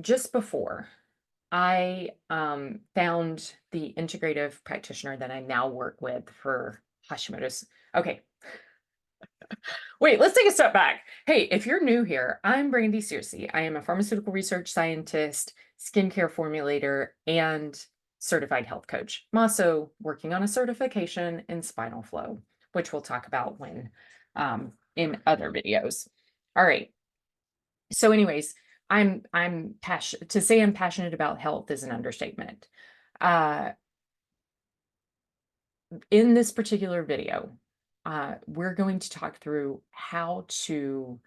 just before I found the integrative practitioner that I now work with for Hashimoto's. Okay, wait, let's take a step back. Hey, if you're new here, I'm Brandy Searcy. I am a pharmaceutical research scientist, skincare formulator, and certified health coach. I'm also working on a certification in spinal flow, which we'll talk about when in other videos. All right. So, anyways, I'm passionate to say I'm passionate about health is an understatement. Uh, in this particular video, we're going to talk through how to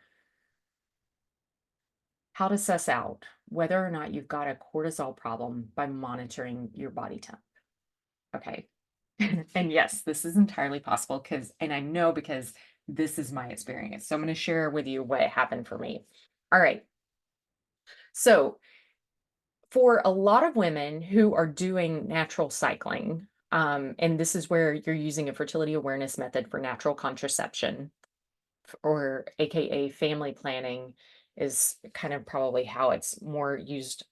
suss out whether or not you've got a cortisol problem by monitoring your body temp. Okay. And yes, this is entirely possible and I know because this is my experience. So I'm going to share with you what happened for me. All right. So for a lot of women who are doing natural cycling, and this is where you're using a fertility awareness method for natural contraception, or AKA family planning, is kind of probably how it's more used.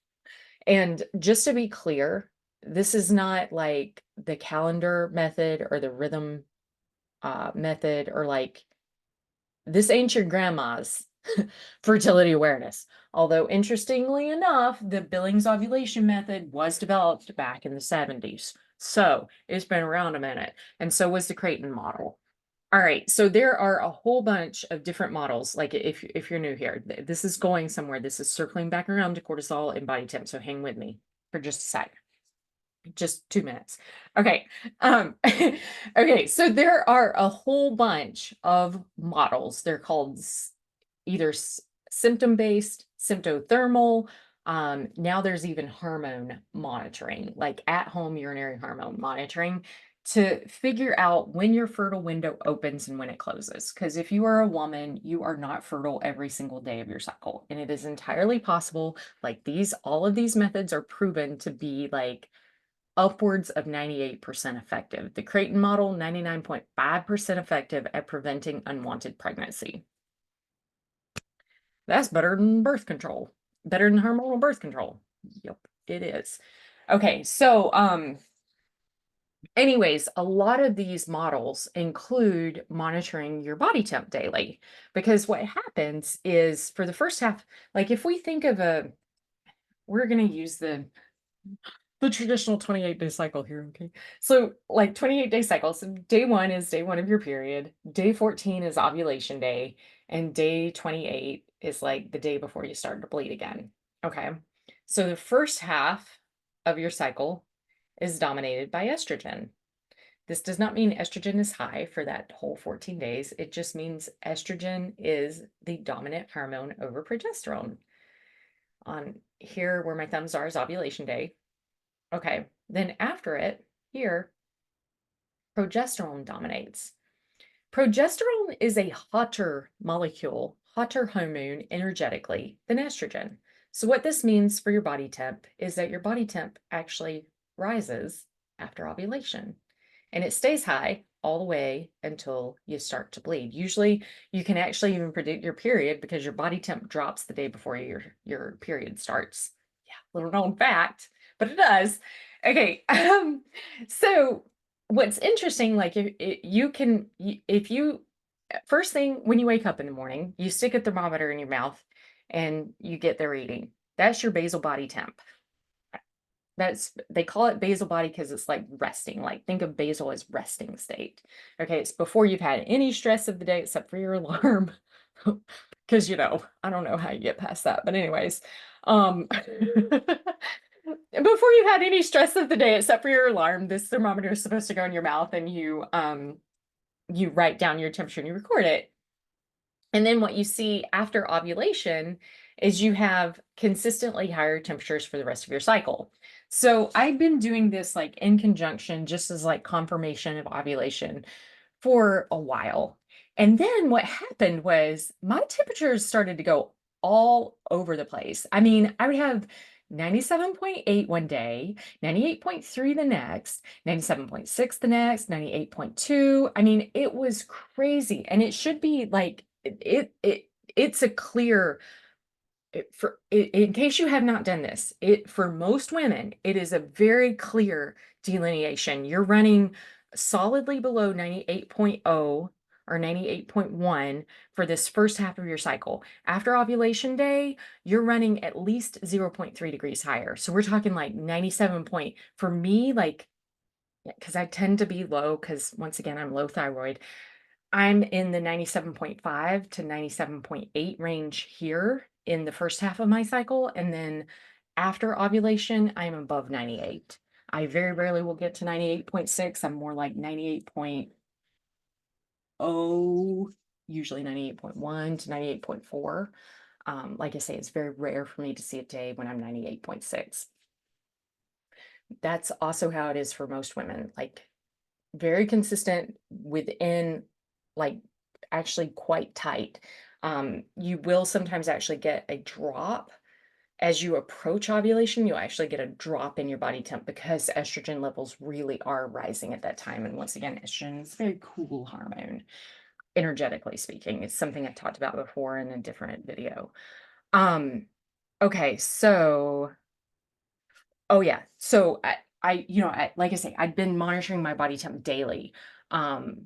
And just to be clear, this is not like the calendar method or the rhythm method, or like this ain't your grandma's fertility awareness. Although, interestingly enough, the Billings ovulation method was developed back in the 70s. So it's been around a minute. And so was the Creighton model. All right. So there are a whole bunch of different models. Like if you're new here, this is going somewhere. This is circling back around to cortisol and body temp. So hang with me for just a sec. Just 2 minutes. Okay. Okay. So there are a whole bunch of models. They're called either symptom-based, symptothermal. Now there's even hormone monitoring, like at-home urinary hormone monitoring, to figure out when your fertile window opens and when it closes. Because if you are a woman, you are not fertile every single day of your cycle. And it is entirely possible, like all of these methods are proven to be like upwards of 98% effective. The Creighton model, 99.5% effective at preventing unwanted pregnancy. That's better than birth control. Better than hormonal birth control. Yep, it is. Okay, so anyways, a lot of these models include monitoring your body temp daily, because what happens is for the first half, like if we think of we're going to use the traditional 28-day cycle here, okay? So like 28-day cycle. So day 1 is day 1 of your period. Day 14 is ovulation day. And day 28 is like the day before you start to bleed again. Okay. So the first half of your cycle is dominated by estrogen. This does not mean estrogen is high for that whole 14 days. It just means estrogen is the dominant hormone over progesterone. On here where my thumbs are is ovulation day. Okay, then after it, here, progesterone dominates. Progesterone is a hotter molecule, hotter hormone energetically than estrogen. So what this means for your body temp is that your body temp actually rises after ovulation. And it stays high all the way until you start to bleed. Usually you can actually even predict your period because your body temp drops the day before your period starts. Yeah, little known fact, but it does. Okay. So what's interesting, like if you first thing when you wake up in the morning, you stick a thermometer in your mouth and you get the reading. That's your basal body temp. They call it basal body because it's like resting. Like think of basal as resting state. Okay, it's before you've had any stress of the day except for your alarm. Because I don't know how you get past that. But anyways, before you had any stress of the day except for your alarm, this thermometer is supposed to go in your mouth and you write down your temperature and you record it. And then what you see after ovulation is you have consistently higher temperatures for the rest of your cycle. So I've been doing this like in conjunction, just as like confirmation of ovulation for a while. And then what happened was my temperatures started to go all over the place. I mean, I would have 97.8 one day, 98.3 the next, 97.6 the next, 98.2. I mean, it was crazy. And it should be like it's a clear In case you have not done this, for most women, it is a very clear delineation. You're running solidly below 98.0 or 98.1 for this first half of your cycle. After ovulation day, you're running at least 0.3 degrees higher. So we're talking like 97 point. For me, like, because I tend to be low, because once again, I'm low thyroid. I'm in the 97.5 to 97.8 range here in the first half of my cycle. And then after ovulation, I'm above 98. I very rarely will get to 98.6. I'm more like 98.0, usually 98.1 to 98.4. Like I say, it's very rare for me to see a day when I'm 98.6. That's also how it is for most women. Like, very consistent within, like, actually quite tight. You will sometimes actually get a drop as you approach ovulation. You'll actually get a drop in your body temp because estrogen levels really are rising at that time. And once again, estrogen is a very cool hormone, energetically speaking. It's something I talked about before in a different video. Okay, so oh yeah. So like I say, I'd been monitoring my body temp daily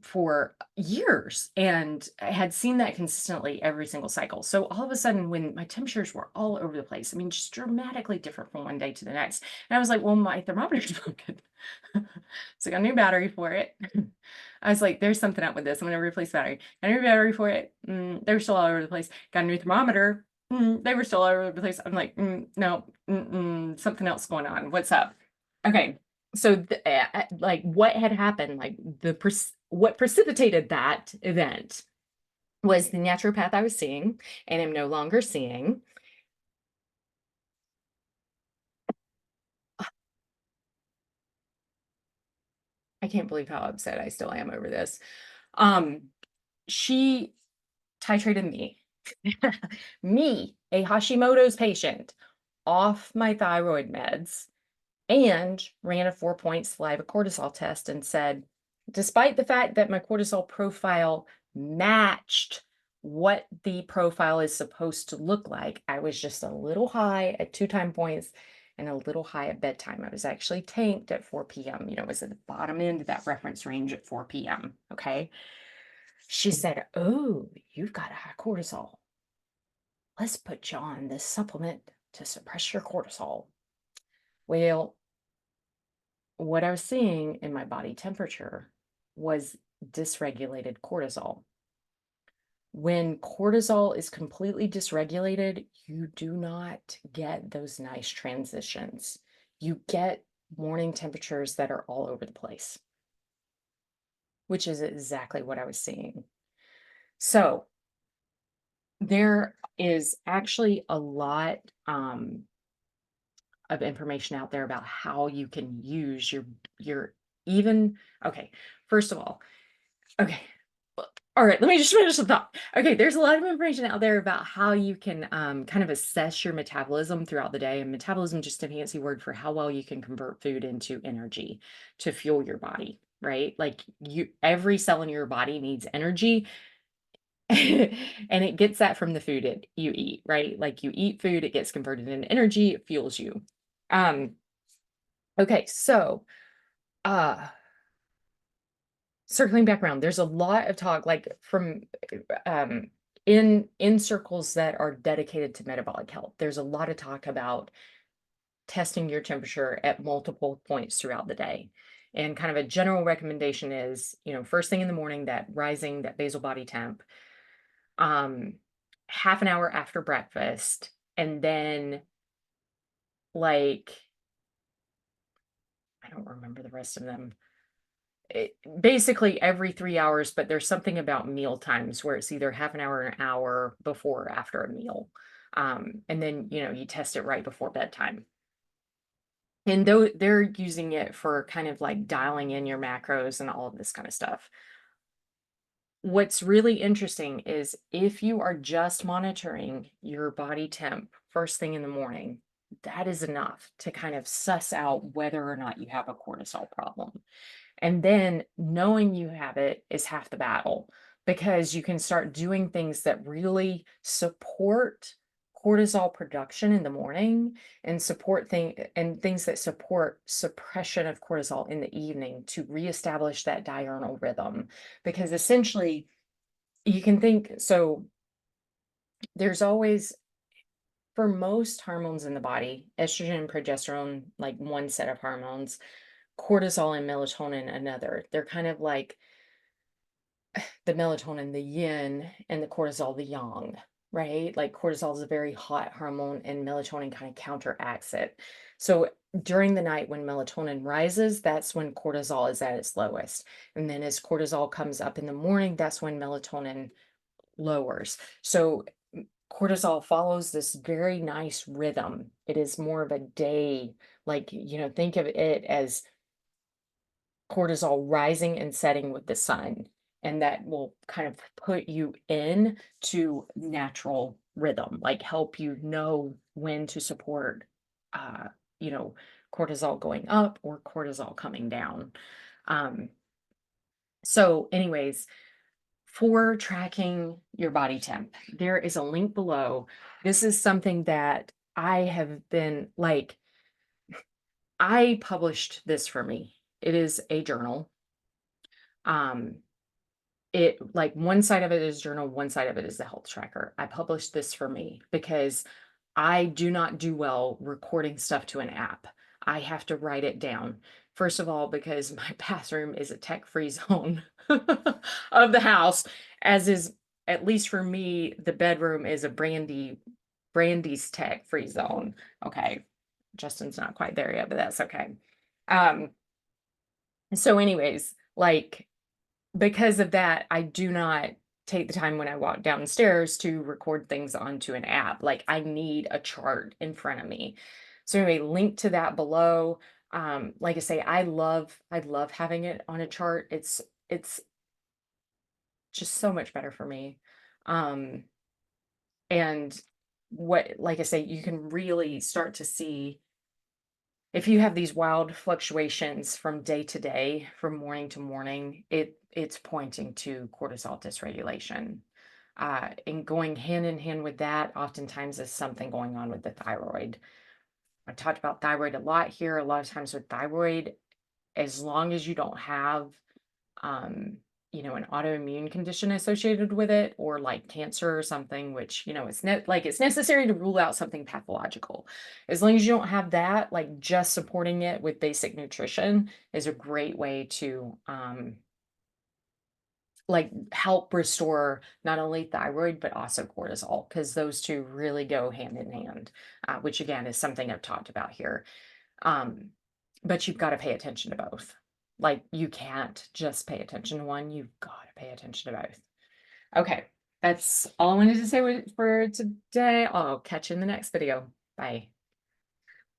for years, and I had seen that consistently every single cycle. So all of a sudden, when my temperatures were all over the place, I mean, just dramatically different from one day to the next, and I was like, well, my thermometer's broken. So I got a new battery for it. I was like, there's something up with this. I'm gonna replace the battery. Got a new battery for it. They were still all over the place. Got a new thermometer. They were still all over the place. I'm like, no, something else going on. What's up? Okay. So, like, what had happened, like, what precipitated that event was the naturopath I was seeing and am no longer seeing. I can't believe how upset I still am over this. Um, she titrated me, me, a Hashimoto's patient, off my thyroid meds, and ran a 4-point saliva cortisol test and said, despite the fact that my cortisol profile matched what the profile is supposed to look like, I was just a little high at 2 time points and a little high at bedtime. I was actually tanked at 4 p.m. It was at the bottom end of that reference range at 4 p.m. Okay. She said, oh, you've got a high cortisol. Let's put you on this supplement to suppress your cortisol. Well, what I was seeing in my body temperature was dysregulated cortisol. When cortisol is completely dysregulated, you do not get those nice transitions. You get morning temperatures that are all over the place, which is exactly what I was seeing. So there is actually a lot of information out there about how you can use your even okay, first of all, okay. All right, let me just finish the thought. Okay, there's a lot of information out there about how you can kind of assess your metabolism throughout the day. And metabolism is just a fancy word for how well you can convert food into energy to fuel your body, right? Like, every cell in your body needs energy. And it gets that from the food you eat, right? Like, you eat food, it gets converted into energy, it fuels you. Um, okay, so uh circling back around, there's a lot of talk, like, from um in circles that are dedicated to metabolic health. There's a lot of talk about testing your temperature at multiple points throughout the day. And kind of a general recommendation is, first thing in the morning, that rising, that basal body temp, um, half an hour after breakfast, and then, like, I don't remember the rest of them. Basically every 3 hours, but there's something about meal times where it's either half an hour or an hour before or after a meal. And then, you test it right before bedtime. And though they're using it for kind of like dialing in your macros and all of this kind of stuff. What's really interesting is if you are just monitoring your body temp first thing in the morning, that is enough to kind of suss out whether or not you have a cortisol problem. And then knowing you have it is half the battle, because you can start doing things that really support cortisol production in the morning and things that support suppression of cortisol in the evening to reestablish that diurnal rhythm. Because essentially, you can think so there's always for most hormones in the body, estrogen and progesterone, like one set of hormones, cortisol and melatonin, another. They're kind of like the melatonin, the yin, and the cortisol, the yang, right? Like cortisol is a very hot hormone, and melatonin kind of counteracts it. So during the night when melatonin rises, that's when cortisol is at its lowest. And then as cortisol comes up in the morning, that's when melatonin lowers. So cortisol follows this very nice rhythm. It is more of a day, like, think of it as cortisol rising and setting with the sun. And that will kind of put you in to natural rhythm, like help you know when to support, uh, you know, cortisol going up or cortisol coming down. Um, so, anyways, for tracking your body temp, there is a link below. This is something that I have been like, I published this for me. It is a journal. Um, it like one side of it is journal, one side of it is the health tracker. I published this for me because I do not do well recording stuff to an app. I have to write it down. First of all, because my bathroom is a tech-free zone of the house, as is, at least for me, the bedroom is a Brandy's tech-free zone. Okay. Justin's not quite there yet, but that's okay. Um, so anyways, like because of that, I do not take the time when I walk downstairs to record things onto an app. Like I need a chart in front of me. So anyway, link to that below. Like I say, I love having it on a chart. It's just so much better for me. Um, and like I say, you can really start to see if you have these wild fluctuations from day to day, from morning to morning, it's pointing to cortisol dysregulation. And going hand in hand with that, oftentimes is something going on with the thyroid. I talked about thyroid a lot here. A lot of times with thyroid, as long as you don't have um, an autoimmune condition associated with it or like cancer or something, which, it's necessary to rule out something pathological. As long as you don't have that, like just supporting it with basic nutrition is a great way to like help restore not only thyroid but also cortisol, because those two really go hand in hand, which again is something I've talked about here. Um, but you've got to pay attention to both. Like you can't just pay attention to one, you've got to pay attention to both. Okay, that's all I wanted to say for today. I'll catch you in the next video. Bye.